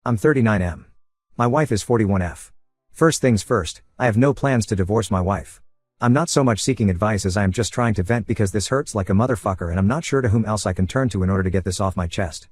I'm 39M. My wife is 41F. First things first, I have no plans to divorce my wife. I'm not so much seeking advice as I am just trying to vent because this hurts like a motherfucker and I'm not sure to whom else I can turn to in order to get this off my chest.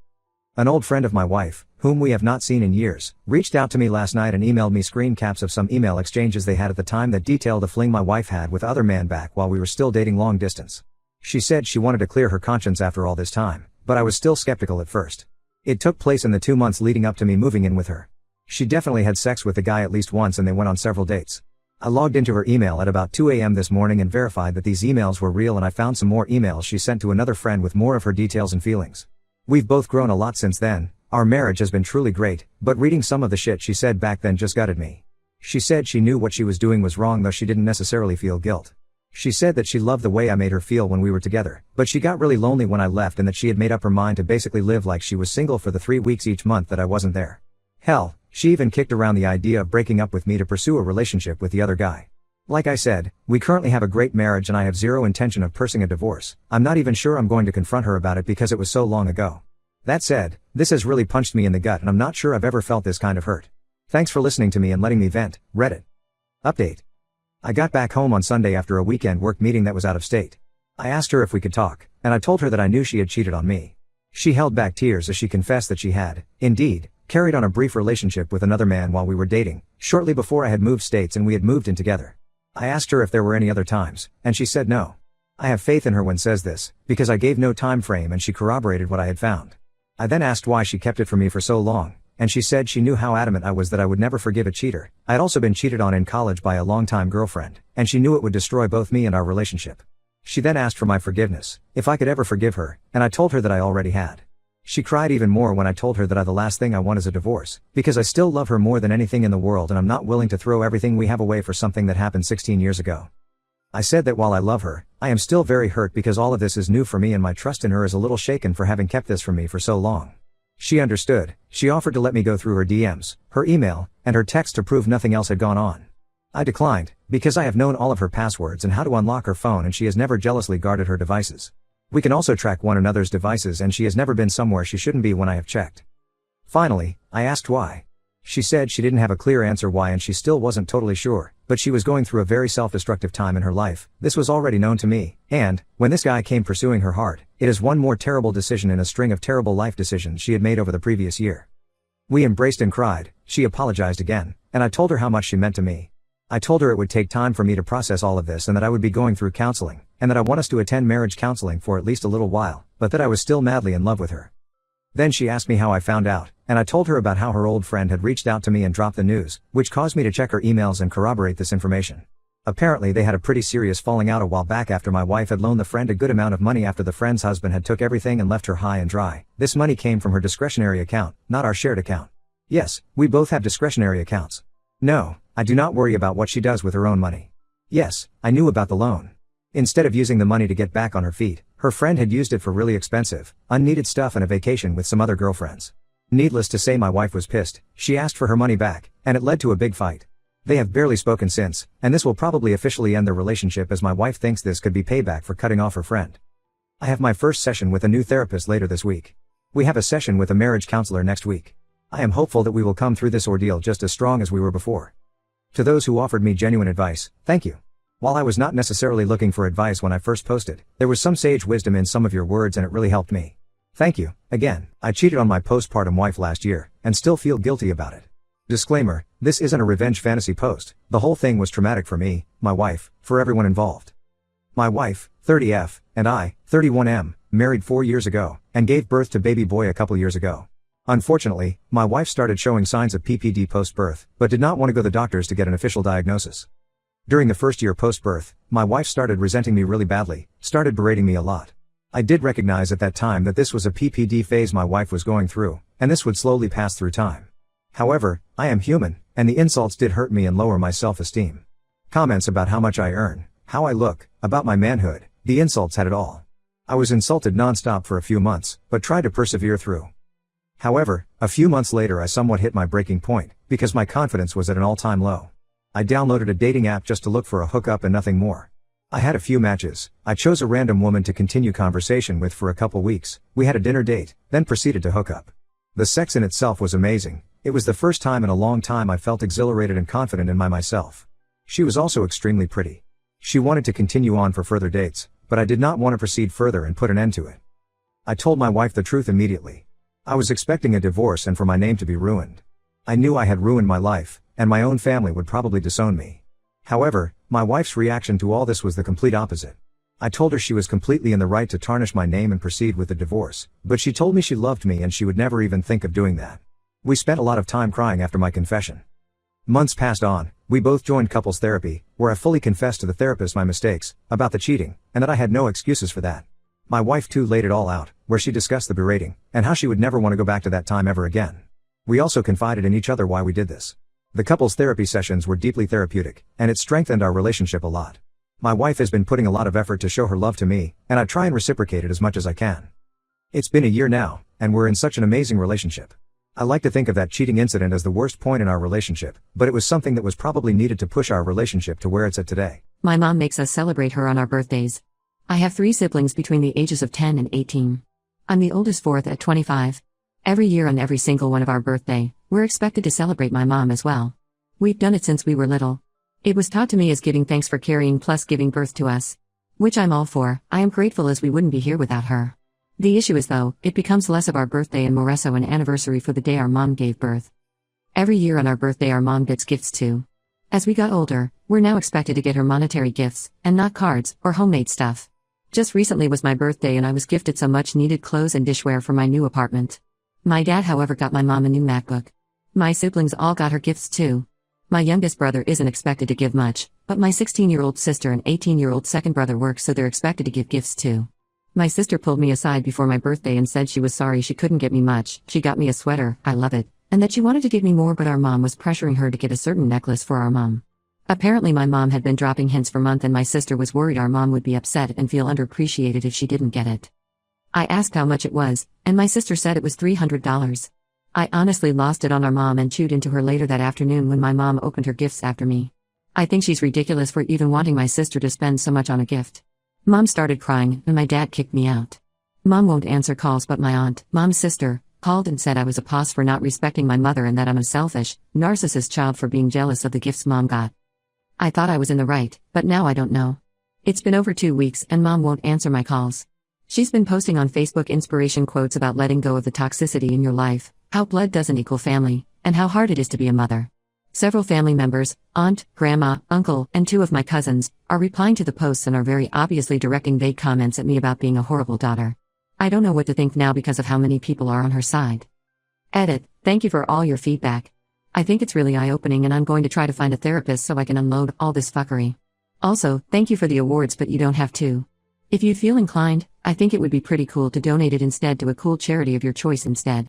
An old friend of my wife, whom we have not seen in years, reached out to me last night and emailed me screen caps of some email exchanges they had at the time that detailed a fling my wife had with other man back while we were still dating long distance. She said she wanted to clear her conscience after all this time, but I was still skeptical at first. It took place in the 2 months leading up to me moving in with her. She definitely had sex with the guy at least once and they went on several dates. I logged into her email at about 2 a.m. this morning and verified that these emails were real, and I found some more emails she sent to another friend with more of her details and feelings. We've both grown a lot since then. Our marriage has been truly great, but reading some of the shit she said back then just gutted me. She said she knew what she was doing was wrong, though she didn't necessarily feel guilt. She said that she loved the way I made her feel when we were together, but she got really lonely when I left and that she had made up her mind to basically live like she was single for the 3 weeks each month that I wasn't there. Hell, she even kicked around the idea of breaking up with me to pursue a relationship with the other guy. Like I said, we currently have a great marriage and I have zero intention of pursuing a divorce. I'm not even sure I'm going to confront her about it because it was so long ago. That said, this has really punched me in the gut and I'm not sure I've ever felt this kind of hurt. Thanks for listening to me and letting me vent. Reddit. Update. I got back home on Sunday after a weekend work meeting that was out of state. I asked her if we could talk, and I told her that I knew she had cheated on me. She held back tears as she confessed that she had, indeed, carried on a brief relationship with another man while we were dating, shortly before I had moved states and we had moved in together. I asked her if there were any other times, and she said no. I have faith in her when says this, because I gave no time frame and she corroborated what I had found. I then asked why she kept it from me for so long, and she said she knew how adamant I was that I would never forgive a cheater. I had also been cheated on in college by a longtime girlfriend, and she knew it would destroy both me and our relationship. She then asked for my forgiveness, if I could ever forgive her, and I told her that I already had. She cried even more when I told her that the last thing I want is a divorce, because I still love her more than anything in the world and I'm not willing to throw everything we have away for something that happened 16 years ago. I said that while I love her, I am still very hurt because all of this is new for me and my trust in her is a little shaken for having kept this from me for so long. She understood. She offered to let me go through her DMs, her email, and her text to prove nothing else had gone on. I declined, because I have known all of her passwords and how to unlock her phone and she has never jealously guarded her devices. We can also track one another's devices and she has never been somewhere she shouldn't be when I have checked. Finally, I asked why. She said she didn't have a clear answer why and she still wasn't totally sure, but she was going through a very self-destructive time in her life. This was already known to me, and, when this guy came pursuing her heart, it is one more terrible decision in a string of terrible life decisions she had made over the previous year. We embraced and cried, she apologized again, and I told her how much she meant to me. I told her it would take time for me to process all of this and that I would be going through counseling, and that I want us to attend marriage counseling for at least a little while, but that I was still madly in love with her. Then she asked me how I found out, and I told her about how her old friend had reached out to me and dropped the news, which caused me to check her emails and corroborate this information. Apparently they had a pretty serious falling out a while back after my wife had loaned the friend a good amount of money after the friend's husband had took everything and left her high and dry. This money came from her discretionary account, not our shared account. Yes, we both have discretionary accounts. No, I do not worry about what she does with her own money. Yes, I knew about the loan. Instead of using the money to get back on her feet, her friend had used it for really expensive, unneeded stuff and a vacation with some other girlfriends. Needless to say my wife was pissed. She asked for her money back, and it led to a big fight. They have barely spoken since, and this will probably officially end their relationship as my wife thinks this could be payback for cutting off her friend. I have my first session with a new therapist later this week. We have a session with a marriage counselor next week. I am hopeful that we will come through this ordeal just as strong as we were before. To those who offered me genuine advice, thank you. While I was not necessarily looking for advice when I first posted, there was some sage wisdom in some of your words and it really helped me. Thank you. Again, I cheated on my postpartum wife last year, and still feel guilty about it. Disclaimer, this isn't a revenge fantasy post. The whole thing was traumatic for me, my wife, for everyone involved. My wife, 30F, and I, 31M, married 4 years ago, and gave birth to baby boy a couple years ago. Unfortunately, my wife started showing signs of PPD post-birth, but did not want to go to the doctors to get an official diagnosis. During the first year post-birth, my wife started resenting me really badly, started berating me a lot. I did recognize at that time that this was a PPD phase my wife was going through, and this would slowly pass through time. However, I am human, and the insults did hurt me and lower my self-esteem. Comments about how much I earn, how I look, about my manhood, the insults had it all. I was insulted non-stop for a few months, but tried to persevere through. However, a few months later I somewhat hit my breaking point, because my confidence was at an all-time low. I downloaded a dating app just to look for a hookup and nothing more. I had a few matches. I chose a random woman to continue conversation with for a couple weeks. We had a dinner date, then proceeded to hook up. The sex in itself was amazing, It was the first time in a long time I felt exhilarated and confident in myself. She was also extremely pretty. She wanted to continue on for further dates, but I did not want to proceed further and put an end to it. I told my wife the truth immediately. I was expecting a divorce and for my name to be ruined. I knew I had ruined my life, and my own family would probably disown me. However, my wife's reaction to all this was the complete opposite. I told her she was completely in the right to tarnish my name and proceed with the divorce, but she told me she loved me and she would never even think of doing that. We spent a lot of time crying after my confession. Months passed on, we both joined couples therapy, where I fully confessed to the therapist my mistakes, about the cheating, and that I had no excuses for that. My wife too laid it all out, where she discussed the berating, and how she would never want to go back to that time ever again. We also confided in each other why we did this. The couples therapy sessions were deeply therapeutic, and it strengthened our relationship a lot. My wife has been putting a lot of effort to show her love to me, and I try and reciprocate it as much as I can. It's been a year now, and we're in such an amazing relationship. I like to think of that cheating incident as the worst point in our relationship, but it was something that was probably needed to push our relationship to where it's at today. My mom makes us celebrate her on our birthdays. I have 3 siblings between the ages of 10 and 18. I'm the oldest fourth at 25. Every year on every single one of our birthday, we're expected to celebrate my mom as well. We've done it since we were little. It was taught to me as giving thanks for carrying plus giving birth to us. Which I'm all for. I am grateful as we wouldn't be here without her. The issue is though, it becomes less of our birthday and more so an anniversary for the day our mom gave birth. Every year on our birthday our mom gets gifts too. As we got older, we're now expected to get her monetary gifts, and not cards, or homemade stuff. Just recently was my birthday and I was gifted some much needed clothes and dishware for my new apartment. My dad however got my mom a new MacBook. My siblings all got her gifts too. My youngest brother isn't expected to give much, but my 16-year-old sister and 18-year-old second brother work so they're expected to give gifts too. My sister pulled me aside before my birthday and said she was sorry she couldn't get me much, she got me a sweater, I love it, and that she wanted to give me more but our mom was pressuring her to get a certain necklace for our mom. Apparently my mom had been dropping hints for months and my sister was worried our mom would be upset and feel underappreciated if she didn't get it. I asked how much it was, and my sister said it was $300. I honestly lost it on our mom and chewed into her later that afternoon when my mom opened her gifts after me. I think she's ridiculous for even wanting my sister to spend so much on a gift. Mom started crying, and my dad kicked me out. Mom won't answer calls but my aunt, mom's sister, called and said I was a boss for not respecting my mother and that I'm a selfish, narcissist child for being jealous of the gifts mom got. I thought I was in the right, but now I don't know. It's been over 2 weeks and mom won't answer my calls. She's been posting on Facebook inspiration quotes about letting go of the toxicity in your life, how blood doesn't equal family, and how hard it is to be a mother. Several family members, aunt, grandma, uncle, and 2 of my cousins, are replying to the posts and are very obviously directing vague comments at me about being a horrible daughter. I don't know what to think now because of how many people are on her side. Edit, thank you for all your feedback. I think it's really eye-opening and I'm going to try to find a therapist so I can unload all this fuckery. Also, thank you for the awards but you don't have to. If you'd feel inclined, I think it would be pretty cool to donate it instead to a cool charity of your choice instead.